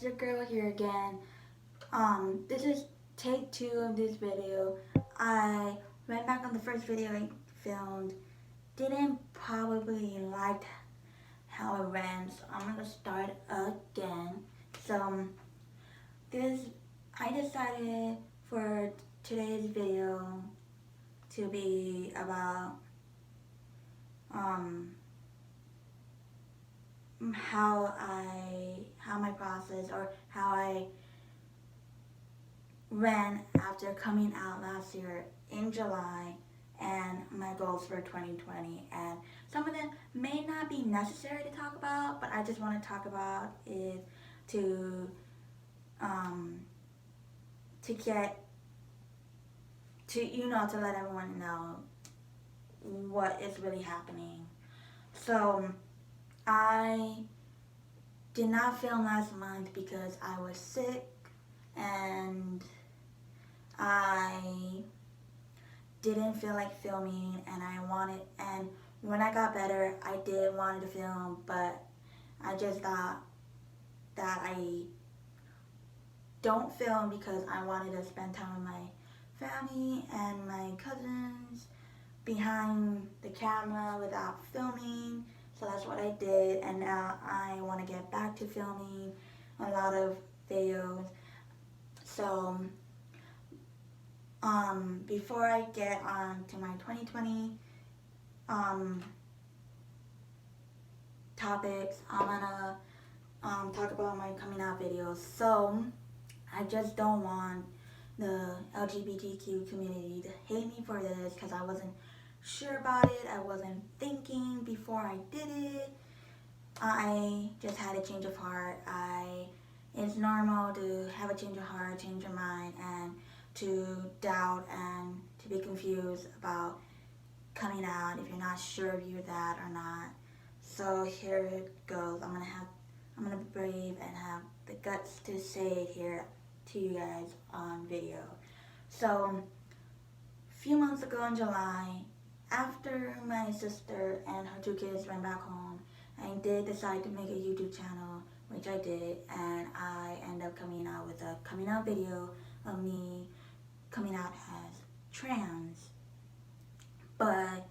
your girl here again. This is take 2 of this video. I went back on the first video I filmed. Didn't probably like how it ran, so I'm gonna start again. So this I decided for today's video to be about how my process or how I ran after coming out last year in July and my goals for 2020. And some of them may not be necessary to talk about, but I just want to talk about is to get to let everyone know what is really happening. So I did not film last month because I was sick and I didn't feel like filming, and when I got better I did want to film, but I just thought that I don't film because I wanted to spend time with my family and my cousins behind the camera without filming. So that's what I did, and now I want to get back to filming a lot of videos. So before I get on to my 2020 topics, I'm gonna talk about my coming out videos. So I just don't want the LGBTQ community to hate me for this because I wasn't sure about it. I wasn't thinking before I did it. I just had a change of heart. It's normal to have a change of heart, change your mind, and to doubt and to be confused about coming out if you're not sure if you're that or not. So here it goes. I'm gonna be brave and have the guts to say it here to you guys on video. So a few months ago in July, after my sister and her 2 kids went back home, I did decide to make a YouTube channel, which I did, and I ended up coming out with a coming out video of me coming out as trans. But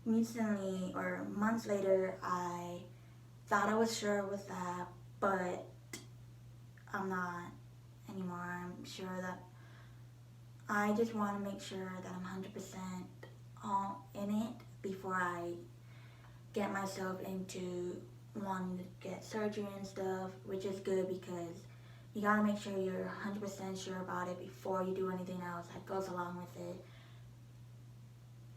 recently, or months later, I thought I was sure with that, but I'm not anymore. I'm sure that I just want to make sure that I'm 100% all in it before I get myself into wanting to get surgery and stuff, which is good because you gotta make sure you're 100% sure about it before you do anything else that goes along with it,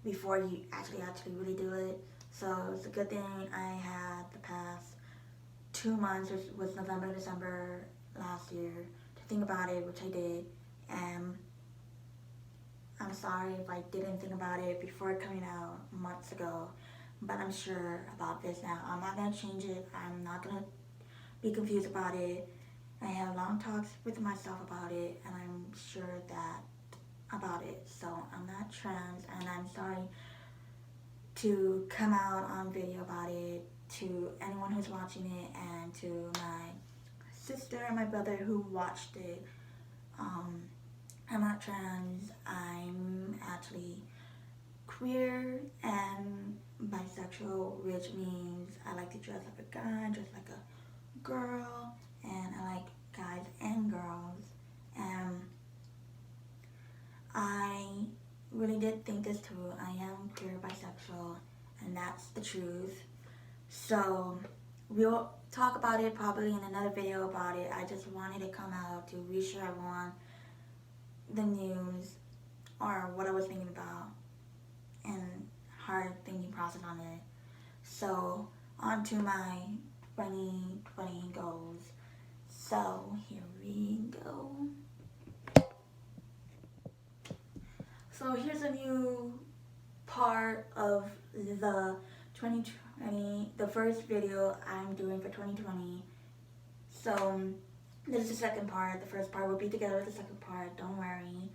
before you actually really do it. So it's a good thing I had the past 2 months, which was November, December last year, to think about it, which I did. And I'm sorry if I didn't think about it before coming out months ago, but I'm sure about this now. I'm not going to change it. I'm not going to be confused about it. I have long talks with myself about it, and I'm sure that about it. So I'm not trans, and I'm sorry to come out on video about it to anyone who's watching it, and to my sister and my brother who watched it. I'm not trans. I'm actually queer and bisexual, which means I like to dress like a guy, dress like a girl, and I like guys and girls. And I really did think this through. I am queer bisexual, and that's the truth. So we'll talk about it probably in another video about it. I just wanted to come out to reassure everyone the news or what I was thinking about and hard thinking process on it. So on to my 2020 goals. So here we go. So here's a new part of the 2020, the first video I'm doing for 2020. So this is the second part. The first part will be together with the second part, don't worry.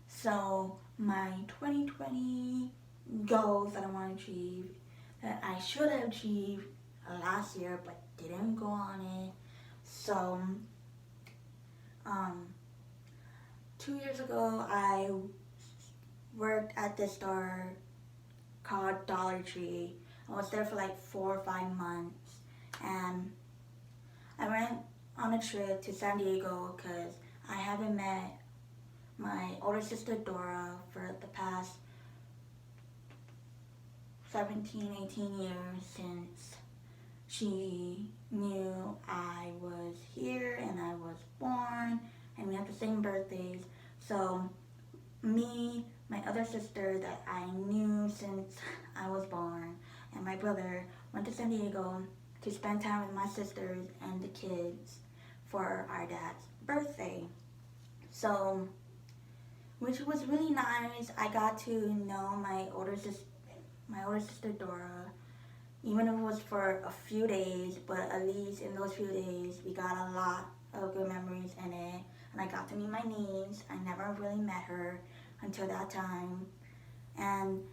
So my 2020 goals that I want to achieve, that I should have achieved last year but didn't go on it. So Um, 2 years ago, I worked at this store called Dollar Tree. I was there for like 4 or 5 months, and I went on a trip to San Diego because I haven't met my older sister Dora for the past 17, 18 years since she knew I was here and I was born and we have the same birthdays. So me, my other sister that I knew since I was born, and my brother went to San Diego to spend time with my sisters and the kids for our dad's birthday. So, which was really nice. I got to know my older sister Dora, even if it was for a few days, but at least in those few days we got a lot of good memories in it. And I got to meet my niece. I never really met her until that time. And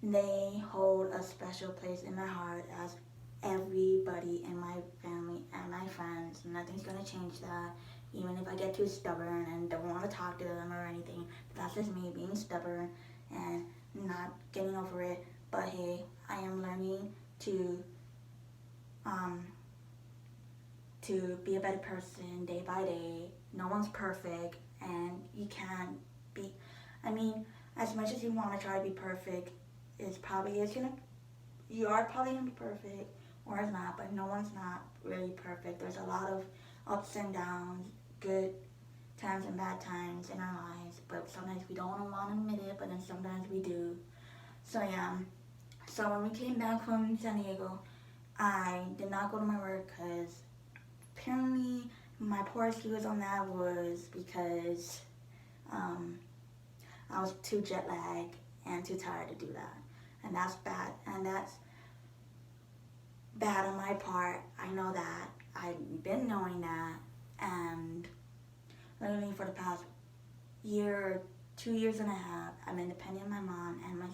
they hold a special place in my heart as everybody in my family and my friends. Nothing's gonna change that. Even if I get too stubborn and don't want to talk to them or anything, that's just me being stubborn and not getting over it. But hey, I am learning um, to be a better person day by day. No one's perfect, and you can't be. I mean, as much as you want to try to be perfect, you are probably gonna be perfect, or it's not. But no one's not really perfect. There's a lot of ups and downs, good times and bad times in our lives. But sometimes we don't want to admit it, but then sometimes we do. So yeah. So when we came back from San Diego, I did not go to my work because apparently my poor excuse on that was because um, I was too jet lagged and too tired to do that. And that's bad. And that's bad on my part. I know that. I've been knowing that. And literally for the past year, 2 years and a half, I've been depending on my mom and my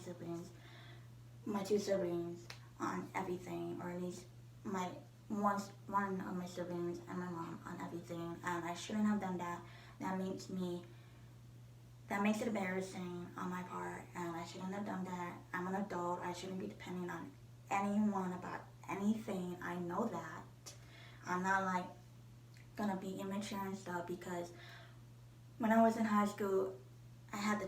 two siblings, on everything, or at least one of my siblings and my mom on everything, and I shouldn't have done that. That makes it embarrassing on my part, and I shouldn't have done that. I'm an adult. I shouldn't be depending on anyone about anything. I know that. I'm not like gonna be immature and stuff because when I was in high school, I had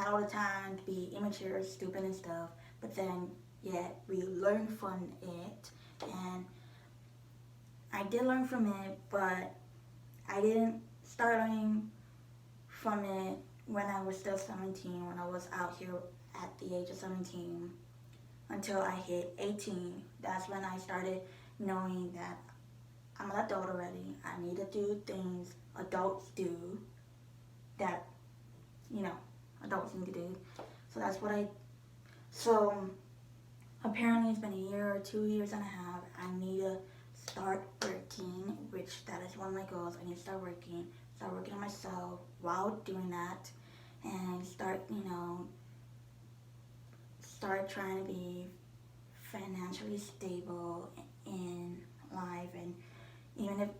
all the time to be immature, stupid, and stuff. But then, yet we learned from it, and I did learn from it, but I didn't start learning from it when I was still 17, when I was out here at the age of 17, until I hit 18. That's when I started knowing that I'm an adult already. I need to do things adults do that, adults need to do. So that's what so apparently it's been a year or 2 years and a half. I need to start working, which that is one of my goals. I need to start working on myself while doing that, and start trying to be financially stable in life, and even if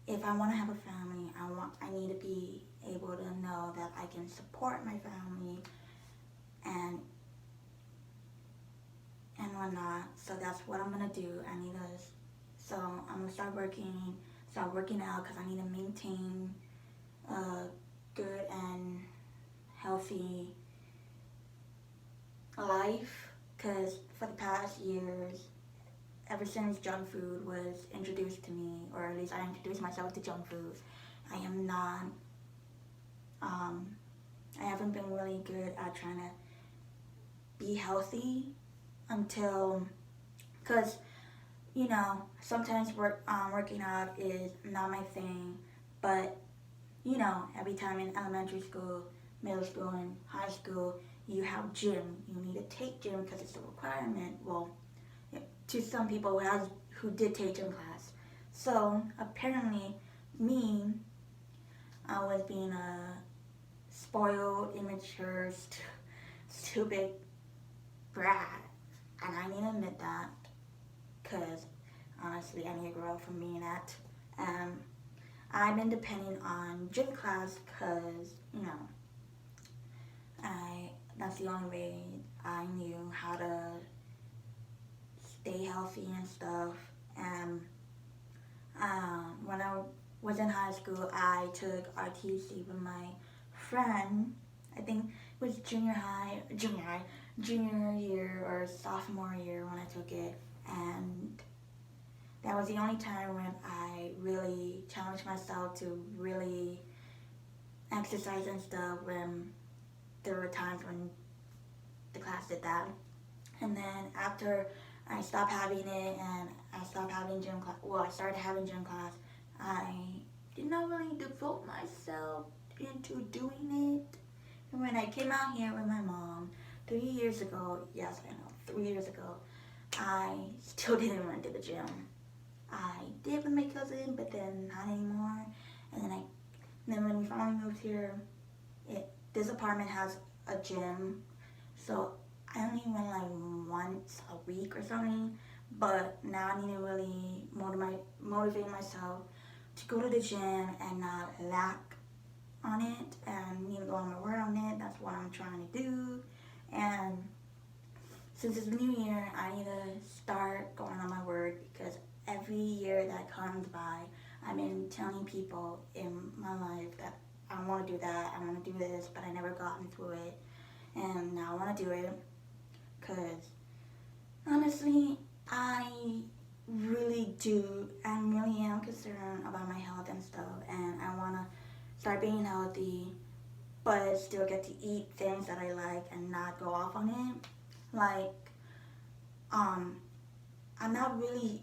if I want to have a family, I need to be able to know that I can support my family and whatnot. So that's what I'm gonna do. So I'm gonna start working out because I need to maintain a good and healthy life. Because for the past years, ever since junk food was introduced to me, or at least I introduced myself to junk food, I am not, I haven't been really good at trying to be healthy until, because, sometimes working out is not my thing, but, every time in elementary school, middle school, and high school, you have gym. You need to take gym because it's a requirement. Well, to some people who did take gym class. So apparently, I was being a spoiled, immature, stupid brat, and I need to admit that, because honestly, I need to grow up from being that. And I've been depending on gym class because, that's the only way I knew how to stay healthy and stuff. And when I was in high school, I took RTC with my friend. I think it was junior year or sophomore year when I took it. And that was the only time when I really challenged myself to really exercise and stuff, when there were times when the class did that. And then after I stopped having it and I stopped having gym class, I started having gym class, I did not really devote myself into doing it. And when I came out here with my mom 3 years ago, yes, I know, 3 years ago, I still didn't went to the gym. I did with my cousin, but then not anymore. And then when we finally moved here, this apartment has a gym, so I only went like once a week or something. But now I need to really motivate myself to go to the gym and not lack on it, and need to go on my word on it. That's what I'm trying to do. And since it's the new year, I need to start going on my word, because every year that comes by, I've been telling people in my life that I want to do that, I want to do this, but I never got into it. And now I want to do it because honestly, I really am concerned about my health and stuff, and I want to start being healthy, but still get to eat things that I like and not go off on it. Like, I'm not really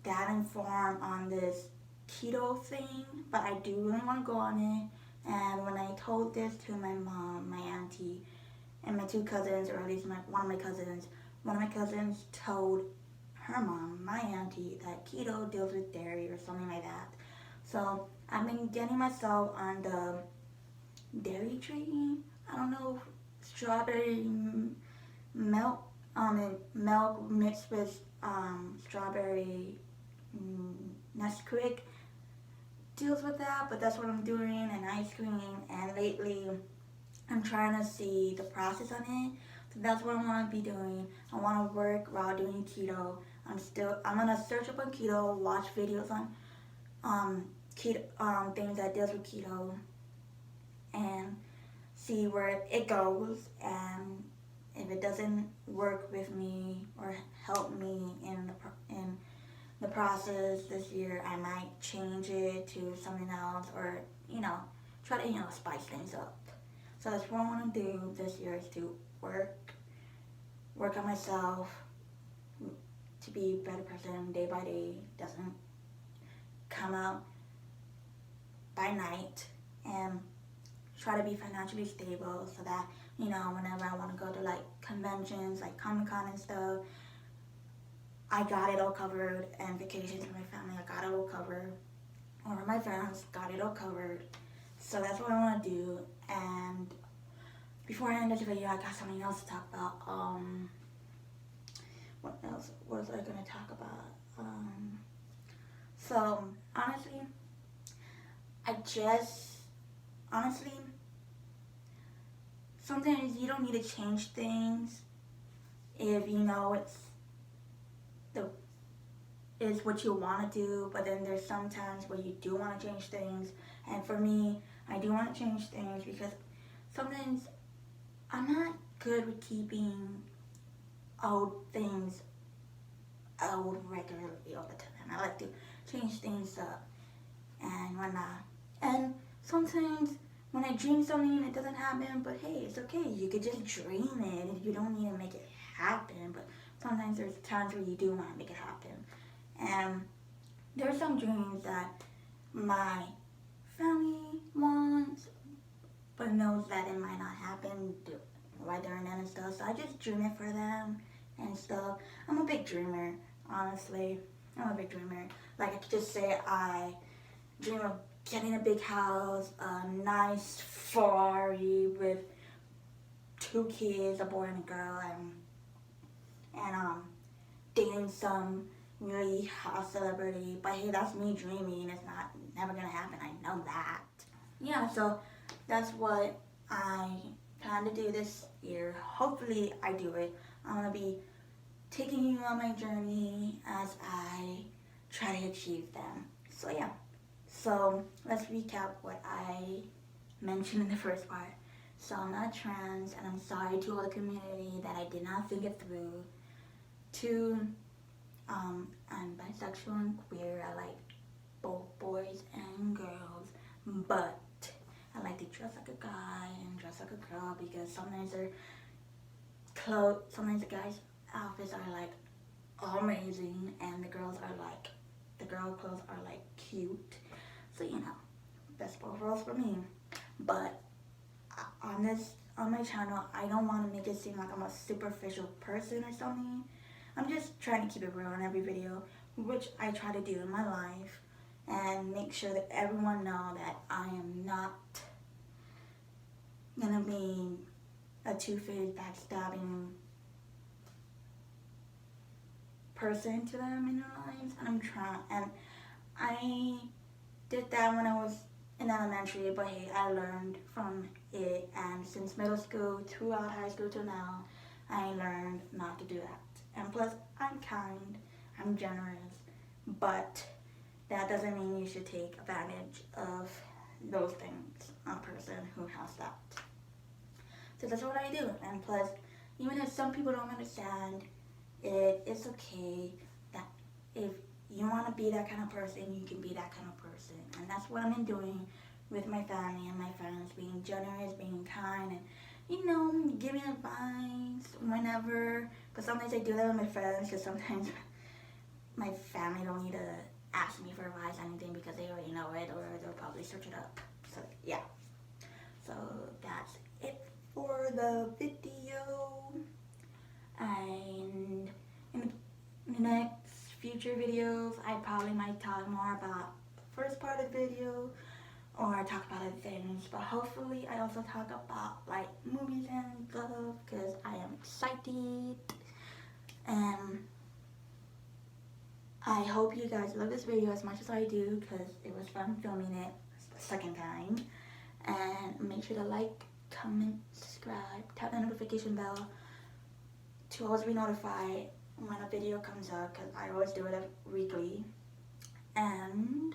that informed on this keto thing, but I do really want to go on it. And when I told this to my mom, my auntie, and my two cousins, or at least one of my cousins told her mom, my auntie, that keto deals with dairy or something like that. So I've been getting myself on the dairy train. I don't know, strawberry milk, milk mixed with strawberry Nesquik deals with that, but that's what I'm doing, and ice cream. And lately, I'm trying to see the process on it. So that's what I want to be doing. I want to work while doing keto. I'm gonna search up on keto, watch videos on keto, things that deals with keto, and see where it goes. And if it doesn't work with me or help me in the process this year, I might change it to something else, or try to spice things up. So that's what I want to do this year, is to work on myself to be a better person day by day. Doesn't come out by night, and try to be financially stable so that whenever I want to go to like conventions like Comic-Con and stuff, I got it all covered. And vacations with my family, I got it all covered, or my friends got it all covered. So that's what I want to do. And before I end this video, I got something else to talk about. What else was I going to talk about? So honestly, sometimes you don't need to change things if you know is what you want to do. But then there's some times where you do want to change things, and for me, I do want to change things because sometimes I'm not good with keeping old things old regularly all the time. I like to change things up and whatnot. And sometimes when I dream something, it doesn't happen, but hey, it's okay. You could just dream it, and you don't need to make it happen. But sometimes there's times where you do want to make it happen. And there are some dreams that my family wants, but knows that it might not happen right there and then and stuff. So I just dream it for them and stuff. I'm a big dreamer, honestly. I'm a big dreamer. Like, I could just say I dream of getting a big house, a nice Ferrari with 2 kids, a boy and a girl, and dating some really hot celebrity. But hey, that's me dreaming. It's not never gonna happen. I know that. Yeah, so that's what I plan to do this year. Hopefully, I do it. I'm gonna be taking you on my journey as I try to achieve them. So yeah. So let's recap what I mentioned in the first part. So I'm not trans, and I'm sorry to all the community that I did not think it through. Two, I'm bisexual and queer. I like both boys and girls, but I like to dress like a guy and dress like a girl because sometimes sometimes the guys' outfits are like amazing, and the girl clothes are like cute. So best both worlds for me. But on my channel, I don't want to make it seem like I'm a superficial person or something. I'm just trying to keep it real in every video, which I try to do in my life, and make sure that everyone know that I am not gonna be a two-faced, backstabbing person to them in their lives. And I did that when I was in elementary, but hey, I learned from it, and since middle school throughout high school till now, I learned not to do that. And plus, I'm kind, I'm generous, but that doesn't mean you should take advantage of those things on a person who has that. So that's what I do. And plus, even if some people don't understand, it's okay that if you want to be that kind of person, you can be that kind of person. And that's what I've been doing with my family and my friends, being generous, being kind, and giving advice whenever. But sometimes I do that with my friends, because sometimes my family don't need to ask me for advice or anything because they already know it, or they'll probably search it up. So yeah. So that's it for the video. And in the next future videos, I probably might talk more about the first part of the video, or talk about other things, but hopefully I also talk about like movies and stuff, because I am excited, and I hope you guys love this video as much as I do, because it was fun filming it the second time. And make sure to like, comment, subscribe, tap the notification bell to always be notified when a video comes out, because I always do it weekly. And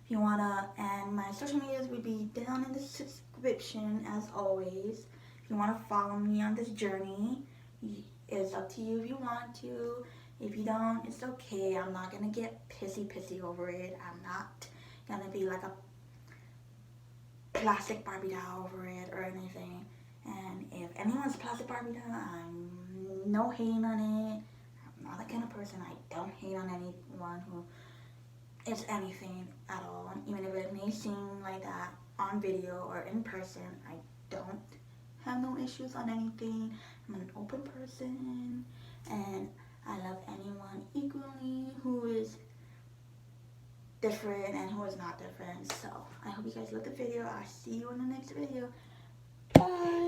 if you and my social medias will be down in the description as always. If you wanna follow me on this journey, it's up to you if you want to. If you don't, it's okay. I'm not gonna get pissy over it. I'm not gonna be like a plastic Barbie doll over it or anything. And if anyone's plastic Barbie doll, I'm no hating on it. I'm not that kind of person. I don't hate on anyone who is anything at all. And even if it may seem like that on video or in person, I don't have no issues on anything. I'm an open person, and I love anyone equally who is different and who is not different. So I hope you guys love the video. I'll see you in the next video. Bye.